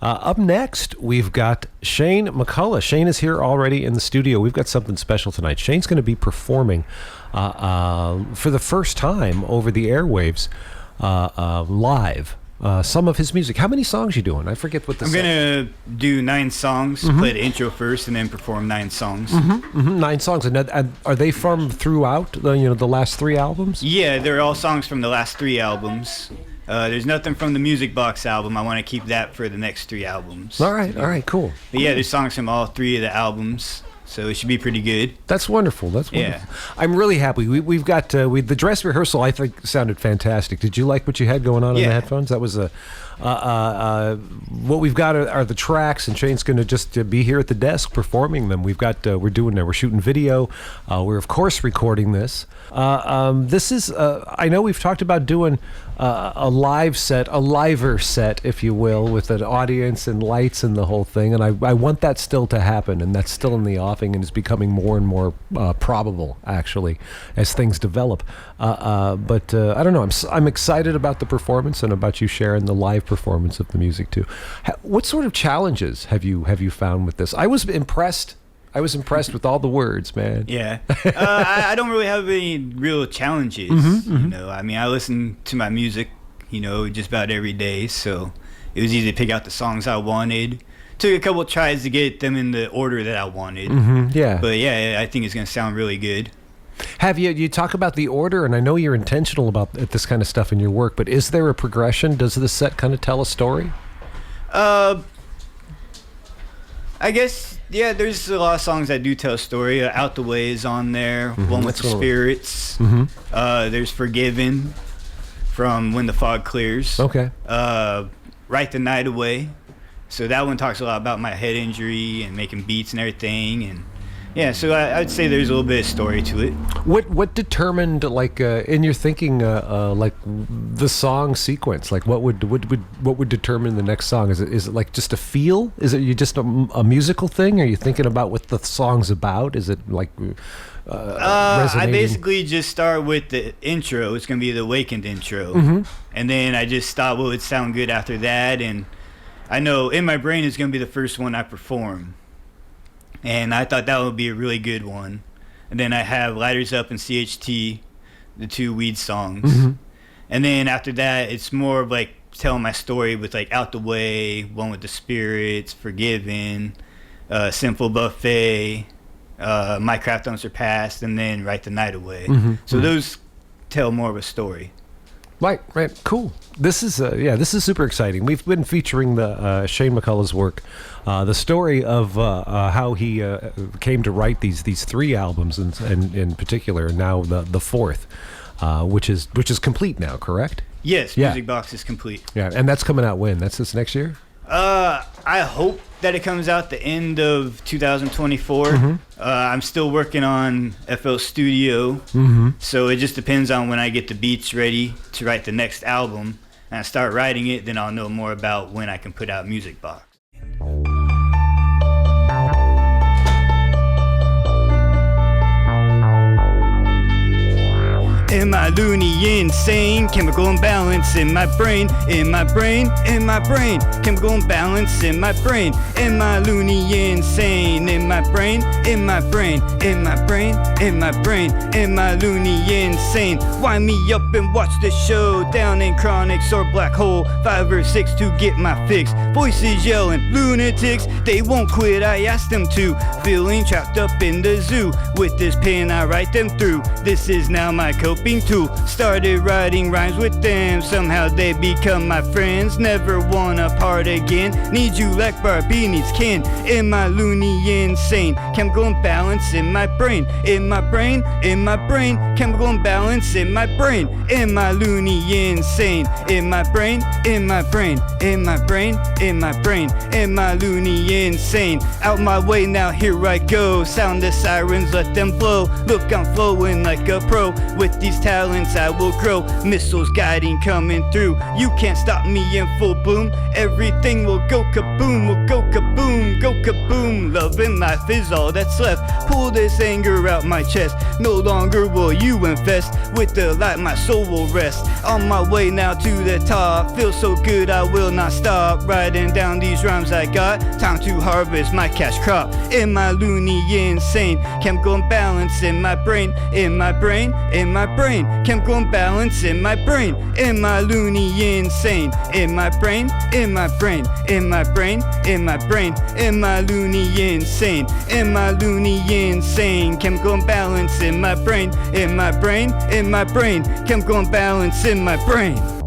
Up next, we've got Shane McCullough. Shane is here already in the studio. We've got something special tonight. Shane's going to be performing for the first time over the airwaves live. Some of his music. How many songs you doing? I forget what the. I'm gonna do 9 songs. Play the intro first, and then perform 9 songs. 9 songs, and are they from throughout the last 3 albums? Yeah, they're all songs from the last 3 albums. There's nothing from the Music Box album. I want to keep that for the next 3 albums. All right, cool. But yeah, there's songs from all 3 of the albums. So it should be pretty good. That's wonderful. Yeah. I'm really happy. We've got the dress rehearsal. I think sounded fantastic. Did you like what you had going on in the headphones? That was what we've got are the tracks, and Shane's going to just be here at the desk performing them. We're shooting video. We're of course recording this. This is I know we've talked about doing a live set, a liver set, if you will, with an audience and lights and the whole thing. And I want that still to happen, and that's still in the offing, and is becoming more and more probable, actually, as things develop. But I don't know. I'm excited about the performance and about you sharing the live performance of the music too. What sort of challenges have you found with this? I was impressed with all the words, man. Yeah. I don't really have any real challenges. I mean, I listen to my music, just about every day, so it was easy to pick out the songs I wanted. Took a couple tries to get them in the order that I wanted. Yeah. But yeah, I think it's going to sound really good. Have you talk about the order, and I know you're intentional about this kind of stuff in your work, but is there a progression? Does the set kind of tell a story? I guess, yeah, there's a lot of songs that do tell a story. Out the Way is on there, One with the Spirits. There's Forgiven from When the Fog Clears. Okay. Write the Night Away. So that one talks a lot about my head injury and making beats and everything, and yeah, so I'd say there's a little bit of story to it. What determined, in your thinking, the song sequence? Like, what would determine the next song? Is it like just a feel? Is it just a musical thing? Are you thinking about what the song's about? Is it like I basically just start with the intro. It's gonna be the Awakened intro, and then I just thought what would sound good after that, and I know In My Brain is gonna be the first one I perform. And I thought that would be a really good one. And then I have Lighters Up and E.H.E, the 2 weed songs. And then after that, it's more of like telling my story with like Out the Way, One with the Spirits, Forgiven, Simple Buffet, My Craft Unsurpassed, and then Write the Night Away. So those tell more of a story. Right, cool. This is super exciting. We've been featuring the Shane McCullough's work, the story of how he came to write these 3 albums, and in particular, and now the 4th, which is complete now, correct? Yes, Music Box is complete. Yeah, and that's coming out when? That's this next year? I hope that it comes out the end of 2024. I'm still working on FL Studio, so it just depends on when I get the beats ready to write the next album, and I start writing it, then I'll know more about when I can put out Music Box. Am I loony insane? Chemical imbalance in my brain, in my brain, in my brain. Chemical imbalance in my brain. Am I loony insane? In my brain, in my brain, in my brain, in my brain. Am I loony insane? Wind me up and watch the show. Down in Chronics or Black Hole. 5 or 6 to get my fix. Voices yelling, lunatics. They won't quit, I asked them to. Feeling trapped up in the zoo. With this pen I write them through. This is now my coping tool. Started writing rhymes with them. Somehow they become my friends. Never wanna part again. Need you like Barbie needs Ken. Am I loony insane? Chemical imbalance in my brain. In my brain, in my brain. Chemical imbalance in my brain. Am I loony insane? In my brain, in my brain, in my brain, in my brain. Am I loony insane? Out my way now, here I go. Sound the sirens, let them blow. Look, I'm flowing like a pro with these these talents I will grow. Missiles guiding coming through. You can't stop me in full bloom. Everything will go kaboom, will go kaboom, go kaboom. Love and life is all that's left. Pull this anger out my chest. No longer will you infest. With the light my soul will rest. On my way now to the top. Feel so good I will not stop. Writing down these rhymes I got. Time to harvest my cash crop. Am I loony insane? Chemical imbalance in my brain. In my brain, in my brain. Chemical imbalance in my brain. Am I loony insane? In my brain, in my brain. In my brain, in my brain. Am I loony insane? Am I loony insane? Chemical imbalance in my brain. In my brain, in my brain. Chemical imbalance in my brain.